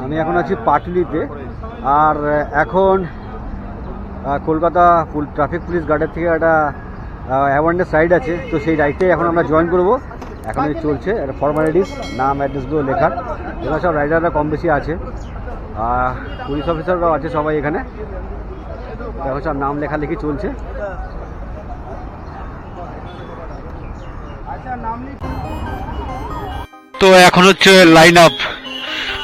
আমি এখন আছি পাটুলিতে। আর এখন কলকাতা ট্রাফিক পুলিশ গার্ডের থেকে একটা অ্যাওয়ারনেস রাইড আছে, তো সেই রাইডটাই এখন আমরা জয়েন করব। এখন চলছে একটা ফর্মালিটিস, নাম অ্যাড্রেসগুলো লেখার। এখানে সব রাইডাররা কম বেশি আছে, পুলিশ অফিসাররাও আছে সবাই এখানে। এখন সব নাম লেখালেখি চলছে। তো এখন হচ্ছে লাইন আপ,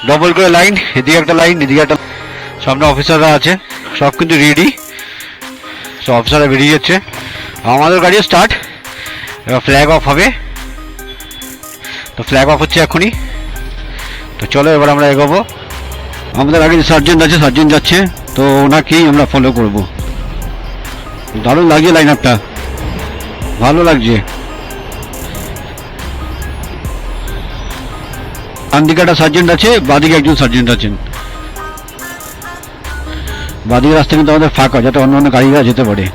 ডবল করে লাইন, এদিকে একটা লাইন, এদিকে একটা। সামনে অফিসাররা আছে, সব কিন্তু রেডি, সব অফিসাররা বেরিয়ে যাচ্ছে। আমাদের গাড়ি স্টার্ট, এবার ফ্ল্যাগ অফ হবে। তো ফ্ল্যাগ অফ হচ্ছে এখনই। তো চলো এবার আমরা এগোবো। আমাদের আগে সার্জেন্ট আছে, সার্জেন্ট যাচ্ছে, তো ওনাকেই আমরা ফলো করব। দারুণ লাগছে লাইন আপটা, ভালো লাগছে। ডান দিকে একটা সার্জেন্ট আছে, বাদিকে একজন সার্জেন্ট আছেন। বাদিকে রাস্তা কিন্তু আমাদের ফাঁকা, যাতে অন্য অন্য গাড়িরা যেতে পারে।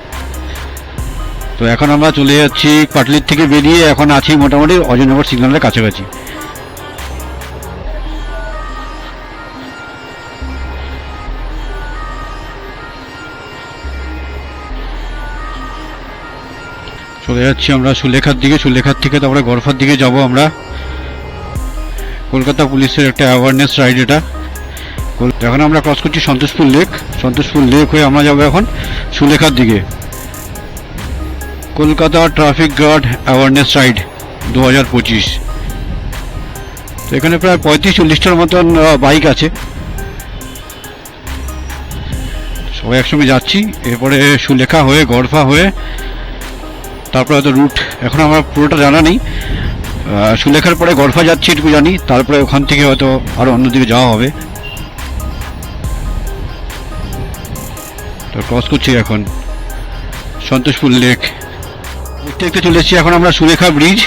তো এখন আমরা চলে যাচ্ছি পাটলির থেকে বেরিয়ে, এখন আছি মোটামুটি অজয়নগর সিগন্যালের কাছাকাছি। চলে যাচ্ছি আমরা সুলেখার দিকে, সুলেখার থেকে তারপরে গড়ফার দিকে যাব আমরা। কলকাতা পুলিশের একটা অ্যাওয়ারনেস রাইড এটা। এখন আমরা ক্রস করছি সন্তোষপুর লেক, সন্তোষপুর লেক হয়ে আমরা যাবো এখন সুলেখার দিকে। Kolkata traffic guard awareness ride 2025। তো এখানে প্রায় 35-40টার মতন বাইক আছে, সবাই একসঙ্গে যাচ্ছি। এরপরে সুলেখা হয়ে গড়ফা হয়ে তারপরে হয়তো রুট এখন আমার পুরোটা জানা নেই। সুলেখার পরে গড়ফা যাচ্ছি এটুকু জানি, তারপরে ওখান থেকে হয়তো আরও অন্যদিকে যাওয়া হবে। তো ক্রস করছি এখন সন্তোষপুর লেক। দেখতে দেখতে চলে এসেছি এখন আমরা সুলেখা ব্রিজ।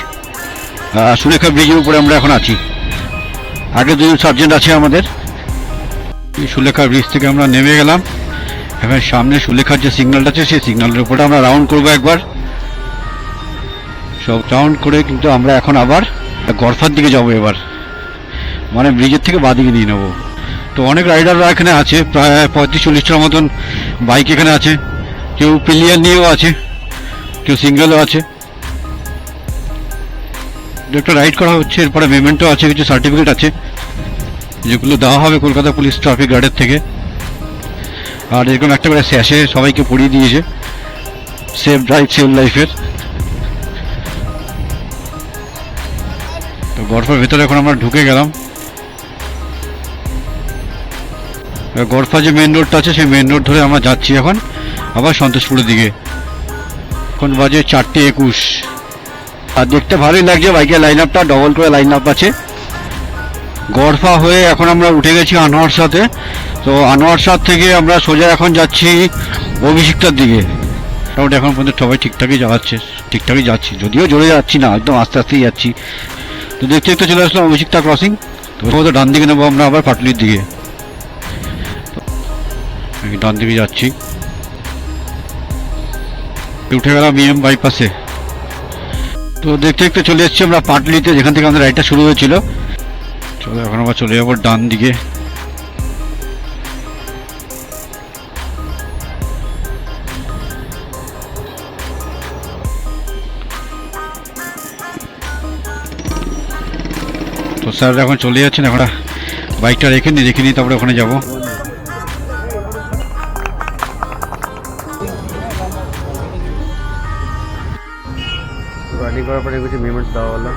সুলেখা ব্রিজের উপরে আমরা এখন আছি। আগে দুজন সার্জেন্ট আছে আমাদের। সুলেখা ব্রিজ থেকে আমরা নেমে গেলাম। এখন সামনে সুলেখার যে সিগন্যালটা আছে, সেই সিগন্যালের উপরে আমরা রাউন্ড করবো একবার। সব রাউন্ড করে কিন্তু আমরা এখন আবার গড়ফার দিকে যাব এবার, মানে ব্রিজের থেকে বাদিকে নিয়ে নেবো। তো অনেক রাইডাররা এখানে আছে, প্রায় 35-40টার মতন বাইক এখানে আছে। কেউ পিলিয়ার নিয়েও আছে, কেউ সিঙ্গেলও আছে। একটা রাইড করা হচ্ছে, এরপরে মেমেন্টও আছে, কিছু সার্টিফিকেট আছে যেগুলো দেওয়া হবে কলকাতা পুলিশ ট্রাফিক গার্ডের থেকে। আর এরকম একটা করে স্যাশে সবাইকে পড়িয়ে দিয়েছে, সেফ ড্রাইভ সেভ লাইফের। তো গড়ফার ভেতরে এখন আমরা ঢুকে গেলাম। গড়ফা যে মেন রোডটা আছে, সেই মেন রোড ধরে আমরা যাচ্ছি এখন আবার সন্তোষপুরের দিকে। এখন বাজে 4:21। আর দেখতে ভালোই লাগছে বাইকের লাইন আপটা, ডবল করে লাইন আপ আছে। গড়ফা হয়ে এখন আমরা উঠে গেছি আনোয়ারসাতে। তো আনোয়ারসাদ থেকে আমরা সোজা এখন যাচ্ছি অভিষিক্তার দিকে। মোটামুটি এখন পর্যন্ত সবাই ঠিকঠাকই যাচ্ছি, যদিও জোরে যাচ্ছি না, একদম আস্তে আস্তেই যাচ্ছি। তো দেখতে দেখতে চলে আসলাম অভিষিক্তা ক্রসিং। তো ডান দিকে নেবো আমরা আবার পাটুলির দিকে। ডান দিকে যাচ্ছি, উঠে গেলাম EM বাইপাসে। তো দেখতে দেখতে চলে এসেছি আমরা পাটুলিতে, যেখান থেকে আমাদের রাইডটা শুরু হয়েছিল। চলো এখন আবার চলে যাবো ডান দিকে। তো স্যার এখন চলে যাচ্ছেন, এখন বাইকটা রেখে নিই তারপরে ওখানে যাবো। রানিং করার পরে কিছু মেমেন্টস দেওয়া হলো।